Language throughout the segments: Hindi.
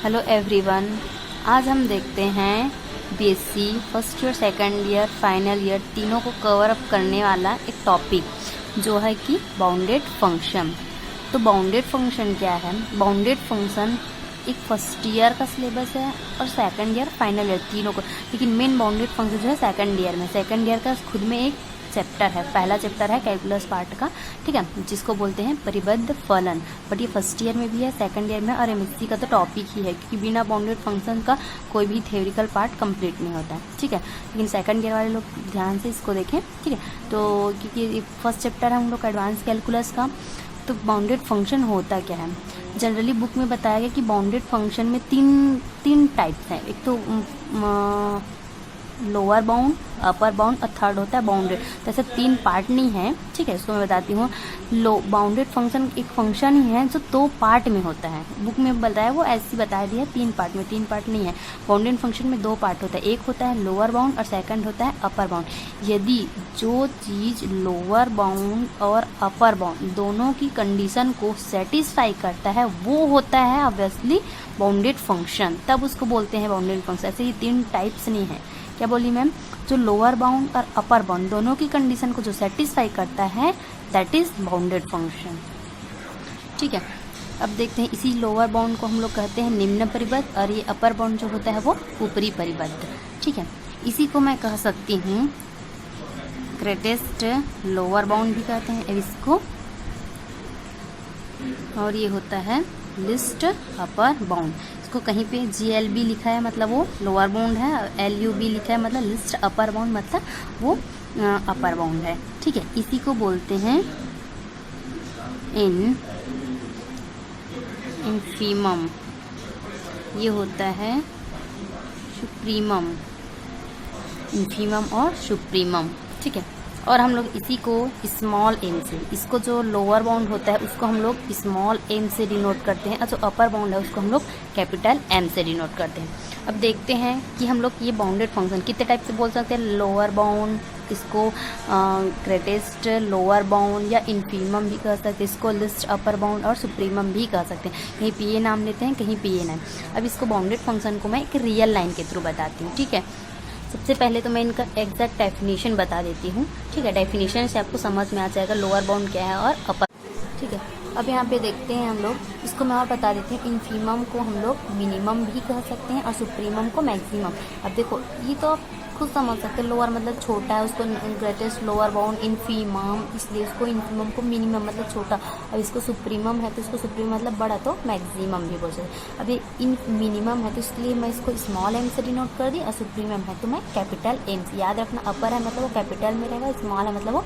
हेलो एवरीवन, आज हम देखते हैं BSc first year, second year, final year तीनों को कवर अप करने वाला एक टॉपिक जो है कि बाउंडेड फंक्शन। तो बाउंडेड फंक्शन क्या है? बाउंडेड फंक्शन एक फर्स्ट ईयर का सिलेबस है और सेकंड ईयर, फाइनल ईयर तीनों को, लेकिन मेन बाउंडेड फंक्शन जो है सेकंड ईयर में। सेकंड ईयर का खुद में एक चैप्टर है, पहला चैप्टर है कैलकुलस पार्ट का, ठीक है, जिसको बोलते हैं परिबद्ध फलन। बट ये फर्स्ट ईयर में भी है, सेकंड ईयर में, और एमएससी का तो टॉपिक ही है, क्योंकि बिना बाउंडेड फंक्शन का कोई भी थ्योरिकल पार्ट कंप्लीट नहीं होता है, ठीक है। लेकिन सेकंड ईयर वाले लोग ध्यान से इसको देखें, ठीक है। तो क्योंकि फर्स्ट चैप्टर है हम लोग का एडवांस कैलकुलस का। तो बाउंडेड फंक्शन होता क्या है? जनरली बुक में बताया गया कि बाउंडेड फंक्शन में तीन टाइप्स हैं। एक तो लोअर बाउंड, अपर बाउंड और थर्ड होता है बाउंडेड। तो ऐसे तीन पार्ट नहीं है, ठीक है। इसको मैं बताती हूँ। बाउंडेड फंक्शन एक फंक्शन ही है जो दो पार्ट में होता है। बुक में बताया वो ऐसे बता दिया तीन पार्ट में, तीन पार्ट नहीं है। बाउंडेड फंक्शन में दो पार्ट होता है, एक होता है लोअर बाउंड और सेकंड होता है अपर बाउंड। यदि जो चीज़ लोअर बाउंड और अपर बाउंड दोनों की कंडीशन को सेटिस्फाई करता है वो होता है ऑब्वियसली बाउंडेड फंक्शन, तब उसको बोलते हैं बाउंडेड फंक्शन। ऐसे ये तीन टाइप्स नहीं है। क्या बोली मैम? जो लोअर बाउंड और अपर बाउंड दोनों की कंडीशन को जो सेटिस्फाई करता है दैट इज बाउंडेड फंक्शन, ठीक है। अब देखते हैं, इसी लोअर बाउंड को हम लोग कहते हैं निम्न परिबद्ध और ये अपर बाउंड जो होता है वो ऊपरी परिबद्ध, ठीक है। इसी को मैं कह सकती हूँ ग्रेटेस्ट लोअर बाउंड भी कहते हैं इसको, और ये होता है लिस्ट अपर बाउंड। इसको कहीं पे GLB लिखा है मतलब वो लोअर बाउंड है, और LUB लिखा है मतलब लिस्ट अपर बाउंड मतलब वो अपर बाउंड है, ठीक है। इसी को बोलते हैं इन्फीमम, ये होता है सुप्रीमम, इन्फीमम और सुप्रीमम, ठीक है। और हम लोग इसी को स्मॉल m से, इसको जो लोअर बाउंड होता है उसको हम लोग स्मॉल m से डिनोट करते हैं, और जो अपर बाउंड है उसको हम लोग कैपिटल M से डिनोट करते हैं। अब देखते हैं कि हम लोग ये बाउंडेड फंक्शन कितने टाइप से बोल सकते हैं। लोअर बाउंड, इसको ग्रेटेस्ट लोअर बाउंड या इन्फीमम भी कह सकते हैं, इसको लिस्ट अपर बाउंड और सुप्रीमम भी कह सकते हैं। कहीं PA नाम लेते हैं, कहीं PA नाम। अब इसको बाउंडेड फंक्शन को मैं एक रियल लाइन के थ्रू बताती हूँ, ठीक है। सबसे पहले तो मैं इनका एग्जैक्ट डेफिनेशन बता देती हूँ, ठीक है। डेफिनेशन से आपको समझ में आ जाएगा लोअर बाउंड क्या है और अपर, ठीक है। अब यहाँ पे देखते हैं हम लोग, इसको मैं और बता देते हैं। इन्फीमम को हम लोग मिनिमम भी कह सकते हैं और सुप्रीमम को मैक्सिमम। अब देखो ये तो आप खुद समझ सकते हैं, लोअर मतलब छोटा है, उसको ग्रेटेस्ट लोअर बाउंड इन्फीमम, इसलिए उसको इन्फीमम को मिनिमम मतलब छोटा। अब इसको सुप्रीमम है तो इसको सुप्रीमम मतलब बड़ा, तो मैक्सिमम भी बोल सकते हैं। अब ये इन मिनिमम है तो इसलिए मैं इसको स्मॉल m से डिनोट कर दी, और सुप्रीमम है तो मैं कैपिटल M से। याद रखना, अपर है मतलब वो कैपिटल में रहेगा, स्मॉल है मतलब वो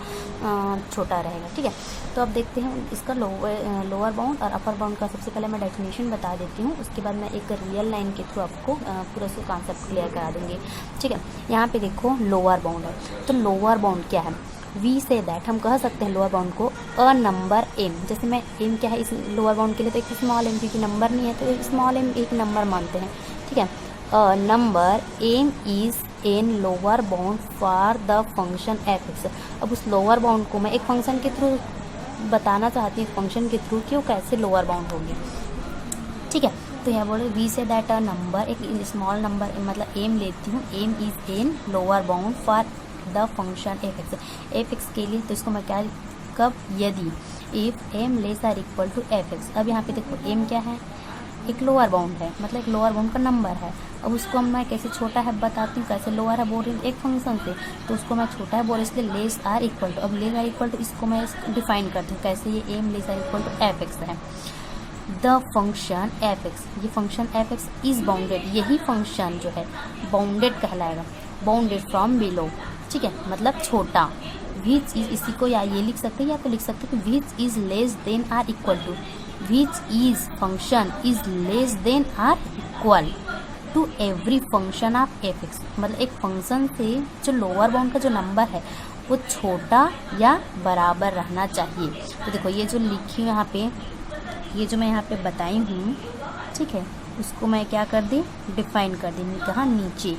छोटा रहेगा, ठीक है। तो अब देखते हैं इसका लोअर बाउंड और अपर बाउंड का। सबसे पहले मैं डेफिनेशन बता देती हूँ, उसके बाद मैं एक रियल लाइन के थ्रू आपको पूरा से कॉन्सेप्ट क्लियर करा दूँगी, ठीक है। यहाँ पे देखो लोअर बाउंड है, तो लोअर बाउंड क्या है? वी से दैट हम कह सकते हैं लोअर बाउंड को अ नंबर m। जैसे मैं m क्या है इस लोअर बाउंड के लिए, तो एक स्मॉल m, क्योंकि नंबर नहीं है तो एक स्मॉल m एक नंबर मानते हैं, ठीक है। A number m is an lower bound for the function f(x)। अब उस लोअर बाउंड को मैं एक फंक्शन के थ्रू बताना चाहती हूँ, फंक्शन के थ्रू कि वो कैसे लोअर बाउंड होगी, ठीक है। तो यहाँ बोले we say that a number, एक स्मॉल नंबर मतलब m लेती हूँ, m is an lower bound for the function f(x) के लिए। तो इसको मैं क्या, कब, यदि if m less or equal to f(x)। अब यहाँ पे देखो m क्या है? एक लोअर बाउंड है, मतलब एक लोअर बाउंड का नंबर है। अब उसको मैं कैसे छोटा है बताती हूँ, कैसे लोअर है बोल रही एक फंक्शन से, तो उसको मैं छोटा है बोल रही इसलिए लेस आर इक्वल टू। अब लेस आर इक्वल टू इसको मैं डिफाइन करती हूँ कैसे, ये m less or equal to f(x) है। द फंक्शन f(x), ये फंक्शन f(x) इज बाउंडेड, यही फंक्शन जो है बाउंडेड कहलाएगा, बाउंडेड फ्रॉम बिलो, ठीक है, मतलब छोटा। विच इज, इसी को या ये लिख सकते हैं या तो लिख सकते हैं कि which is less than or equal to, which is function is less than or equal to every function of f(x)। मतलब एक फंक्शन से जो लोअर बाउंड का जो नंबर है वो छोटा या बराबर रहना चाहिए। तो देखो ये जो लिखी यहाँ पे, ये जो मैं यहाँ पे बताई हूँ, ठीक है, उसको मैं क्या कर दी, डिफाइन कर दी, कहाँ, नीचे,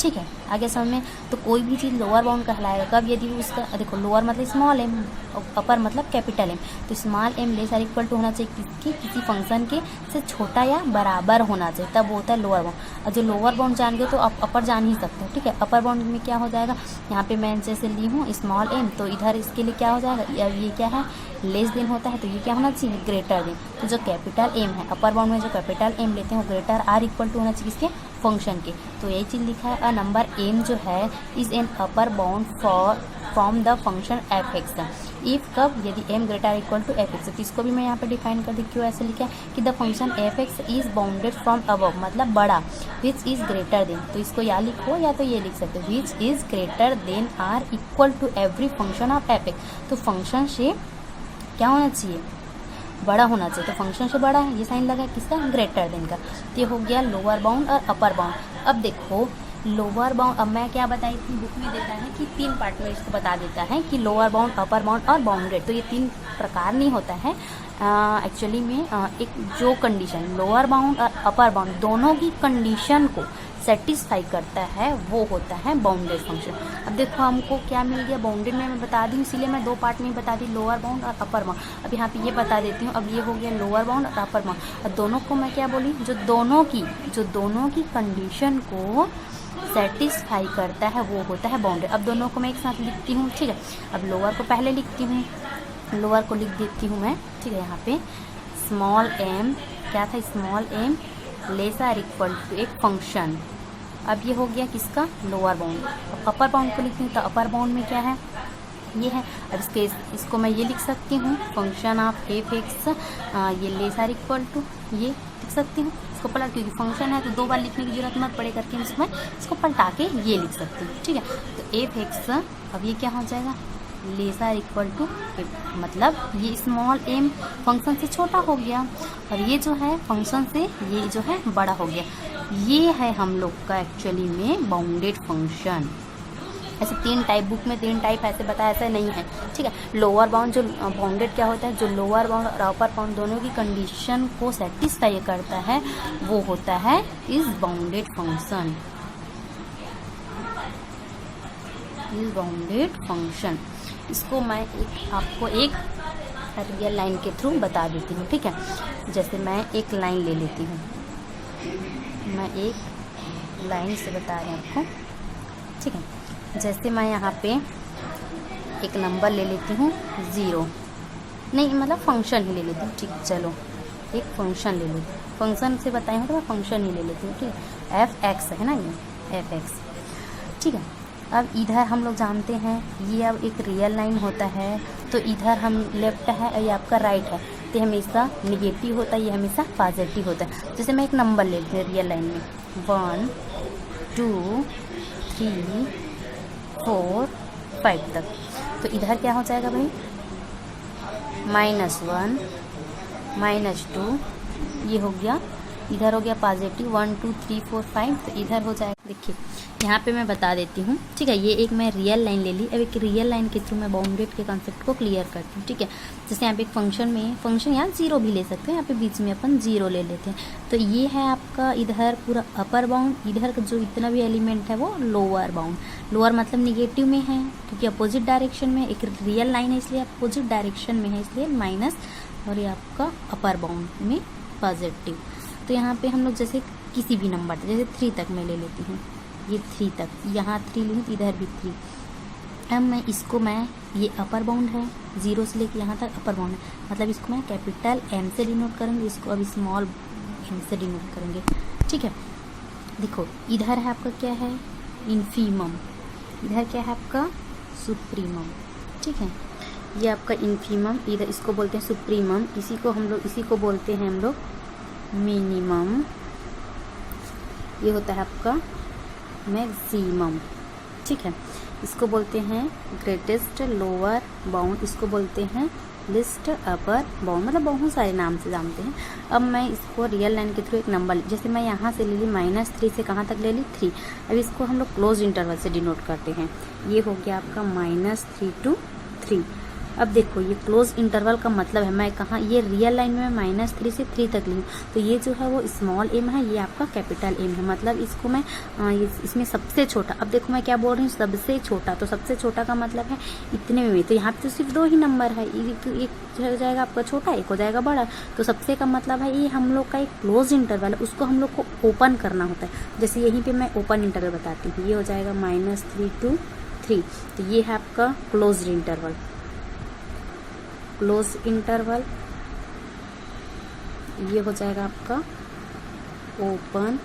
ठीक है। आगे समझ में। तो कोई भी चीज़ लोअर बाउंड कहलाएगा कब, यदि उसका देखो लोअर मतलब स्मॉल एम, अपर मतलब कैपिटल एम। तो small M less or equal to होना चाहिए किसी फंक्शन के से छोटा या बराबर होना चाहिए, तब होता है लोअर बाउंड। और जो लोअर बाउंड जान गए तो आप अपर जान ही सकते हो, ठीक है। अपर बाउंड में क्या हो जाएगा, यहाँ पे मैं जैसे ली हूँ स्मॉल एम, तो इधर इसके लिए क्या हो जाएगा, ये क्या है लेस देन होता है, तो ये क्या होना चाहिए ग्रेटर देन। तो जो कैपिटल एम है अपर बाउंड में, जो कैपिटल एम लेते हैं वो ग्रेटर आर इक्वल टू होना चाहिए इसके फंक्शन के। तो यही चीज़ लिखा है, अ नंबर एम जो है is an upper bound for from the function F X. If कब, यदि M greater equal to F X. तो इसको भी मैं यहाँ पे डिफाइन कर दी, क्यों ऐसे लिखा है कि the function F x is bounded from above, मतलब बड़ा, विच इज ग्रेटर देन। तो इसको या लिखो या तो ये लिख सकते हो, which is greater than or equal to every function of F X. तो फंक्शन से क्या होना चाहिए, बड़ा होना चाहिए। तो फंक्शन से बड़ा है, ये साइन लगा किसका, ग्रेटर देन का। तो ये हो गया लोअर बाउंड और अपर बाउंड। अब देखो लोअर बाउंड, अब मैं क्या बताई थी, बुक में देता है कि 3 पार्ट में इसको बता देता है कि लोअर बाउंड, अपर बाउंड और बाउंडेड। तो ये 3 प्रकार नहीं होता है एक्चुअली में। एक जो कंडीशन लोअर बाउंड और अपर बाउंड दोनों की कंडीशन को सेटिस्फाई करता है वो होता है बाउंडेड फंक्शन। अब देखो हमको क्या मिल गया, बाउंडेड में मैं बता दी हूँ, इसीलिए मैं 2 पार्ट में बता दी, लोअर बाउंड और अपर बाउंड। अब यहाँ पे ये बता देती हूँ। अब ये हो गया लोअर बाउंड और अपर बाउंड, और दोनों को मैं क्या बोली, जो दोनों की कंडीशन को सेटिस्फाई करता है वो होता है बाउंडेड। अब दोनों को मैं एक साथ लिखती हूँ, ठीक है। अब लोअर को पहले लिखती हूँ, लोअर को लिख देती हूँ मैं, ठीक है। यहाँ पे स्मॉल एम क्या था, small M less or equal to एक फंक्शन। अब ये हो गया किसका, लोअर बाउंड। अब अपर बाउंड को लिखती हूँ, तो अपर बाउंड में क्या है, ये है। अब इसको मैं ये लिख सकती हूँ, फंक्शन ऑफ एफ एक्स, ये लेस आर इक्वल टू, ये लिख सकती हूँ। इसको पलट, क्योंकि फंक्शन है तो 2 बार लिखने की जरूरत मत पड़े करके इसमें इसको पलटा के ये लिख सकती हूँ, ठीक है। तो एफ एक्स अब ये क्या हो जाएगा, लेस आर इक्वल टू, मतलब ये स्मॉल एम फंक्शन से छोटा हो गया और ये जो है फंक्शन से ये जो है बड़ा हो गया। ये है हम लोग का एक्चुअली में बाउंडेड फंक्शन। ऐसे 3 टाइप, बुक में 3 टाइप ऐसे बताया, ऐसा नहीं है, ठीक है। लोअर बाउंड, जो बाउंडेड क्या होता है, जो लोअर बाउंड और अपर बाउंड दोनों की कंडीशन को सेटिस्फाई करता है वो होता है is bounded function, is bounded function. इसको मैं आपको एक रियल लाइन के थ्रू बता देती हूँ, ठीक है। जैसे मैं एक लाइन ले लेती हूँ, मैं एक लाइन से बता रही हूँ आपको, ठीक है। जैसे मैं यहाँ पे एक नंबर ले लेती हूँ 0, नहीं मतलब फंक्शन ही ले लेती हूँ, ठीक है। चलो एक फंक्शन ले लेती हूँ, फंक्शन से बताए हैं तो मैं फंक्शन ही ले लेती हूँ, ठीक है। एफ एक्स है ना, ये एफ एक्स, ठीक है। अब इधर हम लोग जानते हैं ये अब एक रियल लाइन होता है, तो इधर हम लेफ्ट है और ये आपका राइट है, तो हमेशा निगेटिव होता है, ये हमेशा पॉजिटिव होता है। जैसे मैं एक नंबर ले लेती हूँ रियल लाइन में 1 2 3 4 5 तक, तो इधर क्या हो जाएगा भाई, -1 -2, ये हो गया, इधर हो गया पॉजिटिव 1 2 3 4 5, तो इधर हो जाएगा। देखिए यहाँ पे मैं बता देती हूँ, ठीक है। ये एक मैं रियल लाइन ले ली, अब एक रियल लाइन के थ्रू मैं बाउंडेड के कॉन्सेप्ट को क्लियर करती हूँ, ठीक है। जैसे यहाँ पे एक फंक्शन में, फंक्शन यहाँ 0 भी ले सकते हैं, यहाँ पे बीच में अपन 0 ले लेते हैं, तो ये है आपका इधर पूरा अपर बाउंड, इधर का जो इतना भी एलिमेंट है वो लोअर बाउंड। लोअर मतलब निगेटिव में है, क्योंकि अपोजिट डायरेक्शन में, एक रियल लाइन है इसलिए अपोजिट डायरेक्शन में है, इसलिए माइनस, और ये आपका अपर बाउंड में पॉजिटिव। तो यहाँ पे हम लोग जैसे किसी भी नंबर, जैसे 3 तक मैं ले लेती हूँ, ये 3 तक, यहाँ 3 लूँ तो इधर भी 3। अब मैं इसको, मैं ये अपर बाउंड है, 0 से लेके यहाँ तक अपर बाउंड है, मतलब इसको मैं कैपिटल M से डिनोट करेंगे, इसको अब स्मॉल m से डिनोट करेंगे, ठीक है। देखो इधर है आपका क्या है, इन्फीमम, इधर क्या है आपका सुप्रीमम, ठीक है। ये आपका इन्फीमम, इधर इसको बोलते हैं सुप्रीमम, इसी को बोलते हैं हम लोग मिनिमम, ये होता है आपका मैक्सिमम, ठीक है। इसको बोलते हैं ग्रेटेस्ट लोअर बाउंड, इसको बोलते हैं लिस्ट अपर बाउंड, मतलब बहुत सारे नाम से जानते हैं। अब मैं इसको रियल लाइन के थ्रू एक नंबर, जैसे मैं यहाँ से ले ली -3 से कहाँ तक ले ली 3, अब इसको हम लोग क्लोज इंटरवल से डिनोट करते हैं, ये हो गया आपका -3 to 3। अब देखो ये क्लोज इंटरवल का मतलब है मैं कहाँ, ये रियल लाइन में -3 से 3 तक लूँ, तो ये जो है वो स्मॉल m है, ये आपका कैपिटल M है, मतलब इसको मैं इसमें सबसे छोटा, अब देखो मैं क्या बोल रही हूँ सबसे छोटा, तो सबसे छोटा का मतलब है इतने में, तो यहाँ पे तो सिर्फ 2 ही नंबर है, एक हो जाएगा आपका छोटा, एक हो जाएगा बड़ा, तो सबसे का मतलब है ये हम लोग का एक क्लोज इंटरवल है, उसको हम लोग को ओपन करना होता है। जैसे यहीं पे मैं ओपन इंटरवल बताती हूँ, ये हो जाएगा -3 to 3, तो ये है आपका क्लोज इंटरवल, क्लोज इंटरवल, ये हो जाएगा आपका ओपन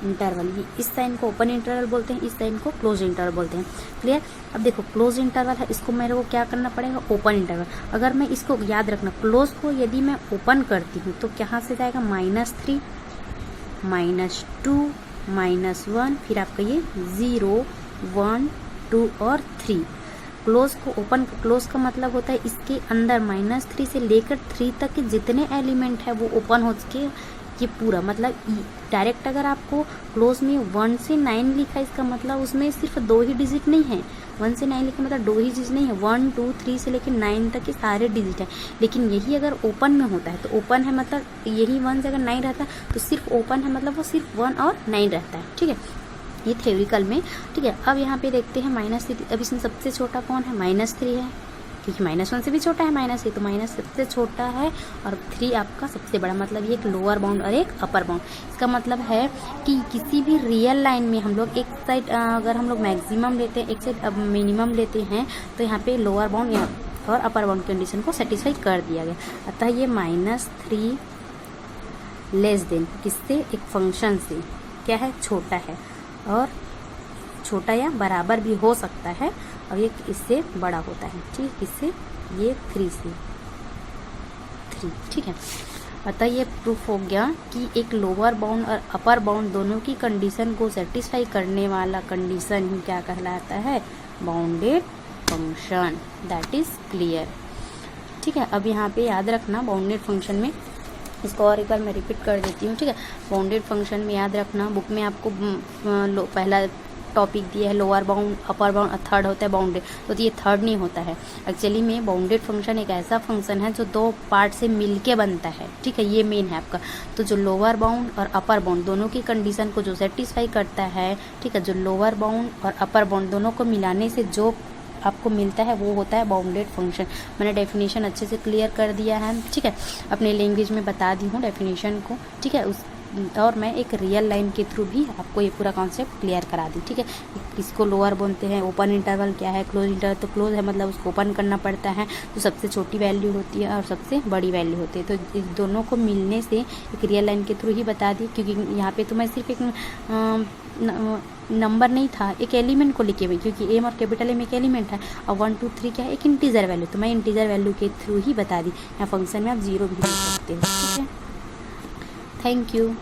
इंटरवल, ये इस साइन को ओपन इंटरवल बोलते हैं, इस साइन को क्लोज इंटरवल बोलते हैं। क्लियर। अब देखो क्लोज इंटरवल है, इसको मेरे को क्या करना पड़ेगा, ओपन इंटरवल। अगर मैं इसको याद रखना, क्लोज को यदि मैं ओपन करती हूँ तो कहाँ से जाएगा, -3, -2, -1, फिर आपका ये 0, 1, 2 और 3। क्लोज को ओपन, क्लोज का मतलब होता है इसके अंदर -3 से लेकर 3 तक के जितने एलिमेंट है वो ओपन हो चुके, ये पूरा मतलब डायरेक्ट अगर आपको क्लोज में 1 से 9 लिखा है, इसका मतलब उसमें सिर्फ 2 ही डिजिट नहीं है, 1 से 9 लिखा मतलब 2 ही डिजिट नहीं है, 1, 2, 3 से लेकर 9 तक के सारे डिजिट हैं। लेकिन यही अगर ओपन में होता है तो ओपन है मतलब यही 1 से अगर 9 रहता है तो सिर्फ ओपन है मतलब वो सिर्फ 1 और 9 रहता है। ठीक है, ये थ्योरिकल में। ठीक है, अब यहाँ पे देखते हैं -3, अब इसमें सबसे छोटा कौन है, -3 है, क्योंकि -1 से भी छोटा है -3, तो माइनस सबसे छोटा है और 3 आपका सबसे बड़ा, मतलब ये एक लोअर बाउंड और एक अपर बाउंड। इसका मतलब है कि किसी भी रियल लाइन में हम लोग एक साइड अगर हम लोग मैक्सिमम लेते हैं, एक साइड मिनिमम लेते हैं, तो यहाँ पे लोअर बाउंड और अपर बाउंड कंडीशन को सेटिस्फाई कर दिया गया। अतः ये -3 लेस देन किससे, एक फंक्शन से क्या है, छोटा है, और छोटा या बराबर भी हो सकता है, और ये इससे बड़ा होता है। ठीक, इससे ये 3 से 3। ठीक है, अतः ये प्रूफ हो गया कि एक लोअर बाउंड और अपर बाउंड दोनों की कंडीशन को सेटिस्फाई करने वाला कंडीशन ही क्या कहलाता है, bounded function. That is clear. ठीक है, अब यहाँ पे याद रखना बाउंडेड फंक्शन में, इसको और एक बार मैं रिपीट कर देती हूँ। ठीक है, बाउंडेड फंक्शन में याद रखना, बुक में आपको पहला टॉपिक दिया है लोअर बाउंड, अपर बाउंड, और थर्ड होता है बाउंडेड, तो ये थर्ड नहीं होता है। एक्चुअली में बाउंडेड फंक्शन एक ऐसा फंक्शन है जो 2 पार्ट से मिलके बनता है। ठीक है, ये मेन है आपका। तो जो लोअर बाउंड और अपर बाउंड दोनों की कंडीशन को जो सेटिस्फाई करता है, ठीक है, जो लोअर बाउंड और अपर बाउंड दोनों को मिलाने से जो आपको मिलता है वो होता है बाउंडेड फंक्शन। मैंने डेफिनेशन अच्छे से क्लियर कर दिया है। ठीक है, अपने लैंग्वेज में बता दी हूँ डेफिनेशन को। ठीक है, और मैं एक रियल लाइन के थ्रू भी आपको ये पूरा कॉन्सेप्ट क्लियर करा दी। ठीक है, इसको लोअर बोलते हैं, ओपन इंटरवल क्या है, क्लोज इंटरवल, तो क्लोज है मतलब उसको ओपन करना पड़ता है, तो सबसे छोटी वैल्यू होती है और सबसे बड़ी वैल्यू होती है। तो इस दोनों को मिलने से एक रियल लाइन के थ्रू ही बता दी, क्योंकि यहाँ पे तो मैं सिर्फ एक नंबर नहीं था, एक एलिमेंट को लिखे हुए, क्योंकि एम और कैपिटल एम एक एलिमेंट है, और 1, 2, 3 क्या है, एक इंटीजर वैल्यू, तो मैं इंटीजर वैल्यू के थ्रू ही बता दी। यहाँ फंक्शन में आप 0 भी लिख सकते हो। ठीक है, थैंक यू।